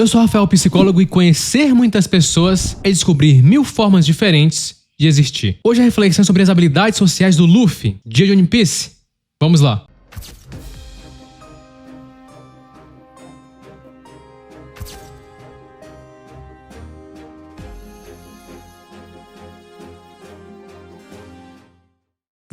Eu sou Rafael, psicólogo, e conhecer muitas pessoas é descobrir 1000 formas diferentes de existir. Hoje a reflexão é sobre as habilidades sociais do Luffy, de One Piece. Vamos lá.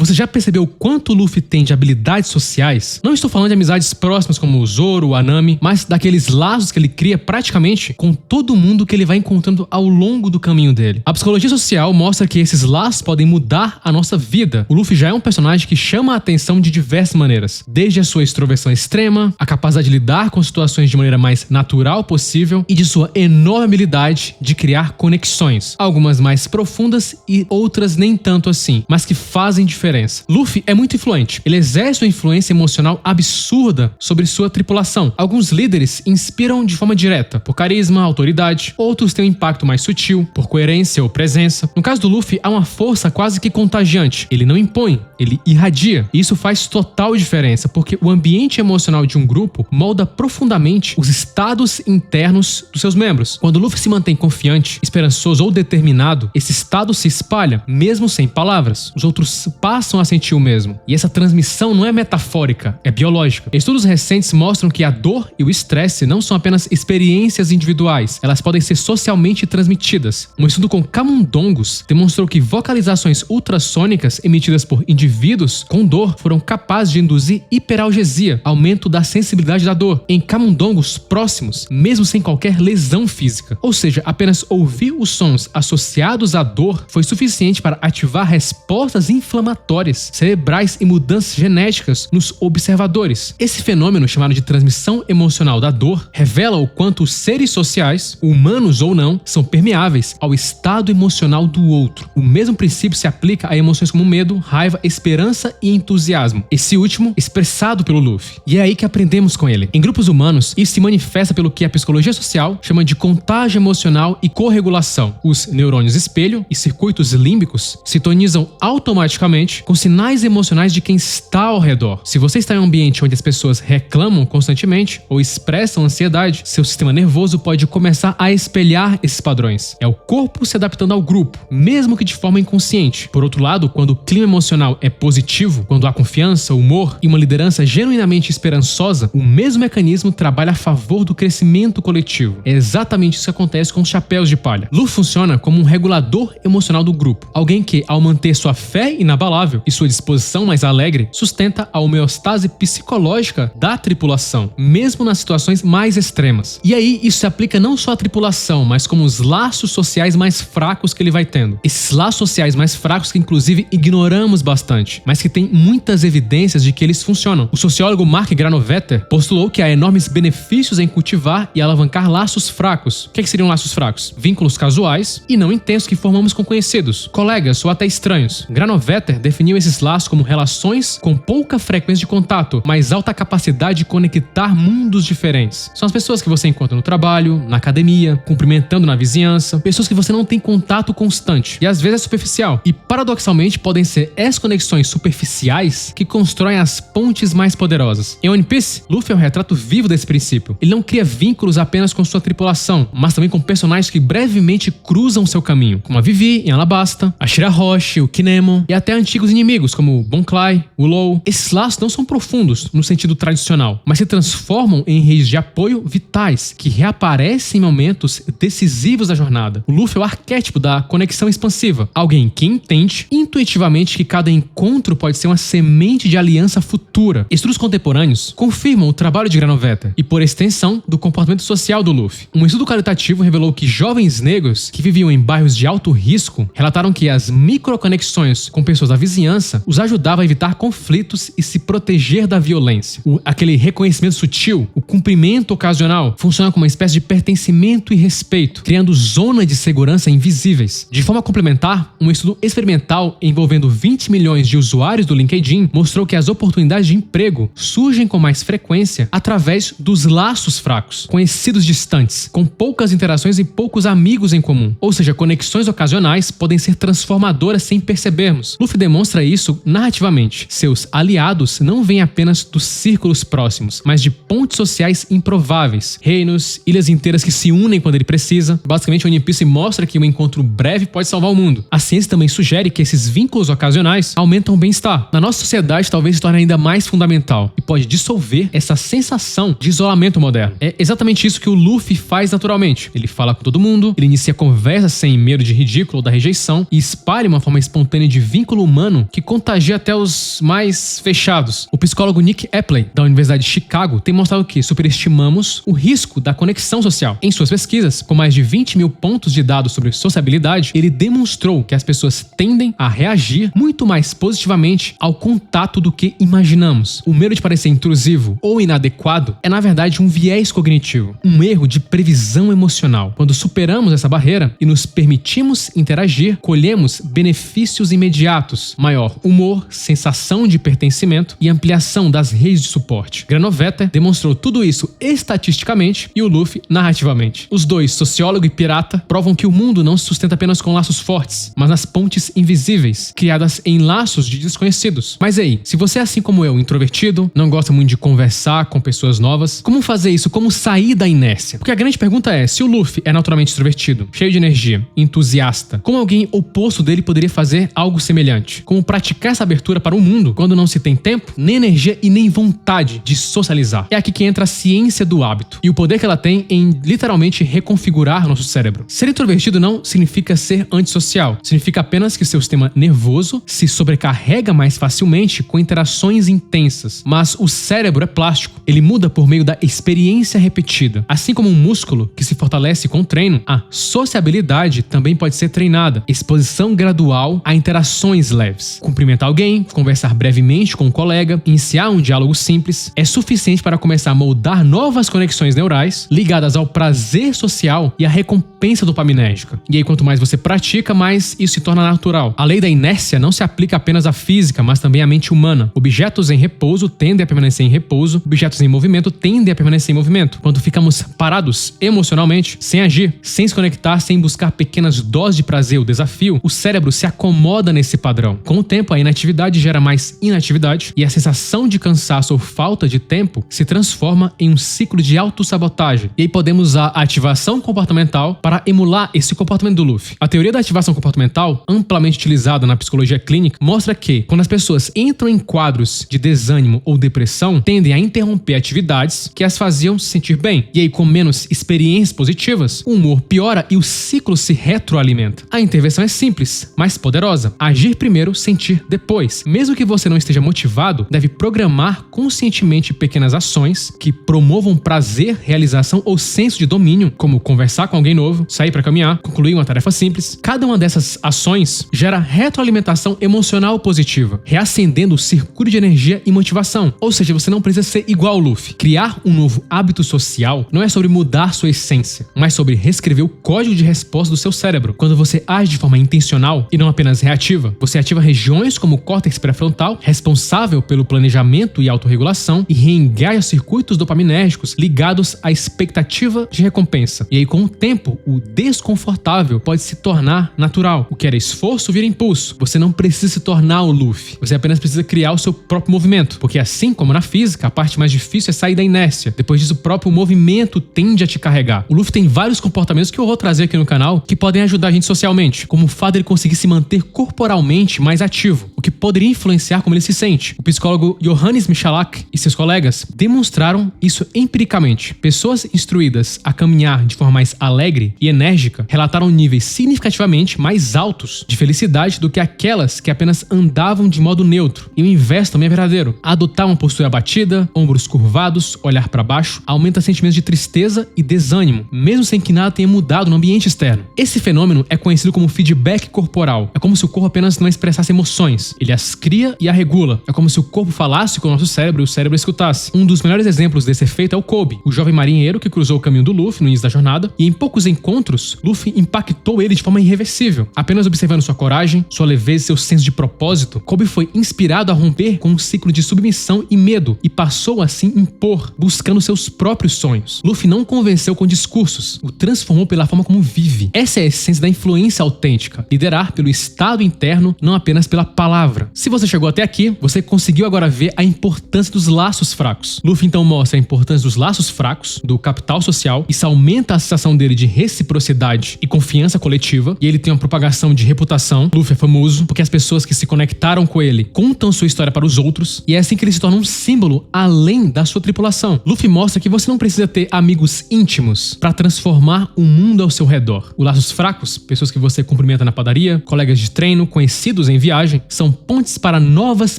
Você já percebeu o quanto o Luffy tem de habilidades sociais? Não estou falando de amizades próximas como o Zoro, o Anami, mas daqueles laços que ele cria praticamente com todo mundo que ele vai encontrando ao longo do caminho dele. A psicologia social mostra que esses laços podem mudar a nossa vida. O Luffy já é um personagem que chama a atenção de diversas maneiras, desde a sua extroversão extrema, a capacidade de lidar com situações de maneira mais natural possível e de sua enorme habilidade de criar conexões, algumas mais profundas e outras nem tanto assim, mas que fazem diferença. Luffy é muito influente. Ele exerce uma influência emocional absurda sobre sua tripulação. Alguns líderes inspiram de forma direta, por carisma, autoridade. Outros têm um impacto mais sutil, por coerência ou presença. No caso do Luffy, há uma força quase que contagiante. Ele não impõe, ele irradia. E isso faz total diferença, porque o ambiente emocional de um grupo molda profundamente os estados internos dos seus membros. Quando o Luffy se mantém confiante, esperançoso ou determinado, esse estado se espalha, mesmo sem palavras. Os outros passam a sentir o mesmo. E essa transmissão não é metafórica, é biológica. Estudos recentes mostram que a dor e o estresse não são apenas experiências individuais, elas podem ser socialmente transmitidas. Um estudo com camundongos demonstrou que vocalizações ultrassônicas emitidas por indivíduos com dor foram capazes de induzir hiperalgesia, aumento da sensibilidade da dor, em camundongos próximos, mesmo sem qualquer lesão física. Ou seja, apenas ouvir os sons associados à dor foi suficiente para ativar respostas inflamatórias cerebrais e mudanças genéticas nos observadores. Esse fenômeno, chamado de transmissão emocional da dor, revela o quanto os seres sociais, humanos ou não, são permeáveis ao estado emocional do outro. O mesmo princípio se aplica a emoções como medo, raiva, esperança e entusiasmo, esse último expressado pelo Luffy. E é aí que aprendemos com ele. Em grupos humanos, isso se manifesta pelo que a psicologia social chama de contágio emocional e corregulação. Os neurônios espelho e circuitos límbicos sintonizam automaticamente com sinais emocionais de quem está ao redor. Se você está em um ambiente onde as pessoas reclamam constantemente ou expressam ansiedade, seu sistema nervoso pode começar a espelhar esses padrões. É o corpo se adaptando ao grupo, mesmo que de forma inconsciente. Por outro lado, quando o clima emocional é positivo, quando há confiança, humor e uma liderança genuinamente esperançosa, o mesmo mecanismo trabalha a favor do crescimento coletivo. É exatamente isso que acontece com os chapéus de palha. Luffy funciona como um regulador emocional do grupo, alguém que, ao manter sua fé inabalável e sua disposição mais alegre, sustenta a homeostase psicológica da tripulação, mesmo nas situações mais extremas. E aí, isso se aplica não só à tripulação, mas como os laços sociais mais fracos que ele vai tendo. Esses laços sociais mais fracos que, inclusive, ignoramos bastante, mas que tem muitas evidências de que eles funcionam. O sociólogo Mark Granovetter postulou que há enormes benefícios em cultivar e alavancar laços fracos. O que seriam laços fracos? Vínculos casuais e não intensos que formamos com conhecidos, colegas ou até estranhos. Granovetter definiu esses laços como relações com pouca frequência de contato, mas alta capacidade de conectar mundos diferentes. São as pessoas que você encontra no trabalho, na academia, cumprimentando na vizinhança, pessoas que você não tem contato constante e às vezes é superficial. E paradoxalmente podem ser essas conexões superficiais que constroem as pontes mais poderosas. Em One Piece, Luffy é um retrato vivo desse princípio. Ele não cria vínculos apenas com sua tripulação, mas também com personagens que brevemente cruzam seu caminho, como a Vivi em Alabasta, a Shirahoshi, o Kinemon e até antigos inimigos como o Bon Clay, o Law. Esses laços não são profundos no sentido tradicional, mas se transformam em redes de apoio vitais que reaparecem em momentos decisivos da jornada. O Luffy é o arquétipo da conexão expansiva, alguém que entende intuitivamente que cada encontro pode ser uma semente de aliança futura. Estudos contemporâneos confirmam o trabalho de Granovetter e, por extensão, do comportamento social do Luffy. Um estudo qualitativo revelou que jovens negros que viviam em bairros de alto risco relataram que as microconexões com pessoas da vizinhança os ajudavam a evitar conflitos e se proteger da violência. Aquele reconhecimento sutil, o cumprimento ocasional, funciona como uma espécie de pertencimento e respeito, criando zonas de segurança invisíveis. De forma complementar, um estudo experimental envolvendo 20 milhões de usuários do LinkedIn mostrou que as oportunidades de emprego surgem com mais frequência através dos laços fracos, conhecidos distantes, com poucas interações e poucos amigos em comum. Ou seja, conexões ocasionais podem ser transformadoras sem percebermos. Luffy demonstra isso narrativamente. Seus aliados não vêm apenas dos círculos próximos, mas de pontes sociais improváveis, reinos, ilhas inteiras que se unem quando ele precisa. Basicamente, o One Piece mostra que um encontro breve pode salvar o mundo. A ciência também sugere que esses vínculos ocasionais aumentam o bem-estar. Na nossa sociedade, talvez se torne ainda mais fundamental e pode dissolver essa sensação de isolamento moderno. É exatamente isso que o Luffy faz naturalmente. Ele fala com todo mundo, ele inicia conversas sem medo de ridículo ou da rejeição e espalha uma forma espontânea de vínculo humano que contagia até os mais fechados. O psicólogo Nick Epley, da Universidade de Chicago, tem mostrado que superestimamos o risco da conexão social. Em suas pesquisas, com mais de 20 mil pontos de dados sobre sociabilidade, ele demonstrou que as pessoas tendem a reagir muito mais positivamente ao contato do que imaginamos. O medo de parecer intrusivo ou inadequado é, na verdade, um viés cognitivo, um erro de previsão emocional. Quando superamos essa barreira e nos permitimos interagir, colhemos benefícios imediatos, maior humor, sensação de pertencimento e ampliação das redes de suporte. Granovetter demonstrou tudo isso estatisticamente e o Luffy narrativamente. Os dois, sociólogo e pirata, provam que o mundo não se sustenta apenas com laços fortes, mas nas pontes invisíveis, criadas em laços de desconhecidos. Mas aí, se você é assim como eu, introvertido, não gosta muito de conversar com pessoas novas, como fazer isso? Como sair da inércia? Porque a grande pergunta é, se o Luffy é naturalmente extrovertido, cheio de energia, entusiasta, como alguém oposto dele poderia fazer algo semelhante? Como praticar essa abertura para o mundo quando não se tem tempo, nem energia e nem vontade de socializar? É aqui que entra a ciência do hábito e o poder que ela tem em literalmente reconfigurar nosso cérebro. Ser introvertido não significa ser antissocial, significa apenas que seu sistema nervoso se sobrecarrega mais facilmente com interações intensas. Mas o cérebro é plástico, ele muda por meio da experiência repetida. Assim como um músculo que se fortalece com o treino, a sociabilidade também pode ser treinada. Exposição gradual a interações leves. Cumprimentar alguém, conversar brevemente com um colega, iniciar um diálogo simples é suficiente para começar a moldar novas conexões neurais ligadas ao prazer social e à recompensa dopaminérgica. E aí, quanto mais você pratica, mais isso se torna natural. A lei da inércia não se aplica apenas à física, mas também à mente humana. Objetos em repouso tendem a permanecer em repouso, objetos em movimento tendem a permanecer em movimento. Quando ficamos parados emocionalmente, sem agir, sem se conectar, sem buscar pequenas doses de prazer ou desafio, o cérebro se acomoda nesse padrão. Com o tempo, a inatividade gera mais inatividade e a sensação de cansaço ou falta de tempo se transforma em um ciclo de autossabotagem. E aí podemos usar a ativação comportamental para emular esse comportamento do Luffy. A teoria da ativação comportamental, amplamente utilizada na psicologia clínica, mostra que, quando as pessoas entram em quadros de desânimo ou depressão, tendem a interromper atividades que as faziam se sentir bem. E aí, com menos experiências positivas, o humor piora e o ciclo se retroalimenta. A intervenção é simples, mas poderosa. Agir primeiro, sentir depois. Mesmo que você não esteja motivado, deve programar conscientemente pequenas ações que promovam prazer, realização ou senso de domínio, como conversar com alguém novo, sair para caminhar, concluir uma tarefa simples. Cada uma dessas ações gera retroalimentação emocional positiva, reacendendo o circuito de energia e motivação. Ou seja, você não precisa ser igual ao Luffy. Criar um novo hábito social não é sobre mudar sua essência, mas sobre reescrever o código de resposta do seu cérebro. Quando você age de forma intencional e não apenas reativa, você ativa regiões como o córtex pré-frontal, responsável pelo planejamento e autorregulação, e reengaja circuitos dopaminérgicos ligados à expectativa de recompensa. E aí, com o tempo, o desconfortável pode se tornar natural. O que era esforço vira impulso. Você não precisa se tornar o Luffy. Você apenas precisa criar o seu próprio movimento. Porque assim como na física, a parte mais difícil é sair da inércia. Depois disso, o próprio movimento tende a te carregar. O Luffy tem vários comportamentos que eu vou trazer aqui no canal que podem ajudar a gente socialmente, como o fato de ele conseguir se manter corporalmente mais ativo, o que poderia influenciar como ele se sente. O psicólogo Johannes Michalak e seus colegas demonstraram isso empiricamente. Pessoas instruídas a caminhar de forma mais alegre e enérgica relataram níveis significativamente mais altos de felicidade do que aquelas que apenas andavam de modo neutro. E o inverso também é verdadeiro. Adotar uma postura abatida, ombros curvados, olhar para baixo, aumenta sentimentos de tristeza e desânimo, mesmo sem que nada tenha mudado no ambiente externo. Esse fenômeno é conhecido como feedback corporal. É como se o corpo apenas não expressasse emoções. Ele as cria e a regula. É como se o corpo falasse com o nosso cérebro e o cérebro escutasse. Um dos melhores exemplos desse efeito é o Kobe, o jovem marinheiro que cruzou o caminho do Luffy no início da jornada, e em poucos encontros, Luffy impactou ele de forma irreversível, apenas observando sua coragem, sua leveza e seu senso de propósito propósito, Kobe foi inspirado a romper com um ciclo de submissão e medo e passou a se impor, buscando seus próprios sonhos. Luffy não convenceu com discursos, o transformou pela forma como vive. Essa é a essência da influência autêntica, liderar pelo estado interno, não apenas pela palavra. Se você chegou até aqui, você conseguiu agora ver a importância dos laços fracos. Luffy então mostra a importância dos laços fracos, do capital social, isso aumenta a sensação dele de reciprocidade e confiança coletiva, e ele tem uma propagação de reputação. Luffy é famoso porque as pessoas que se conectaram com ele contam sua história para os outros, e é assim que ele se torna um símbolo além da sua tripulação. Luffy mostra que você não precisa ter amigos íntimos para transformar o mundo ao seu redor. Os laços fracos, pessoas que você cumprimenta na padaria, colegas de treino, conhecidos em viagem, são pontes para novas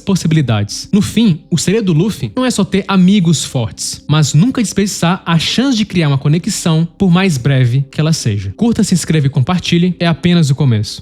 possibilidades. No fim, o segredo do Luffy não é só ter amigos fortes, mas nunca desperdiçar a chance de criar uma conexão, por mais breve que ela seja. Curta, se inscreva e compartilhe, é apenas o começo.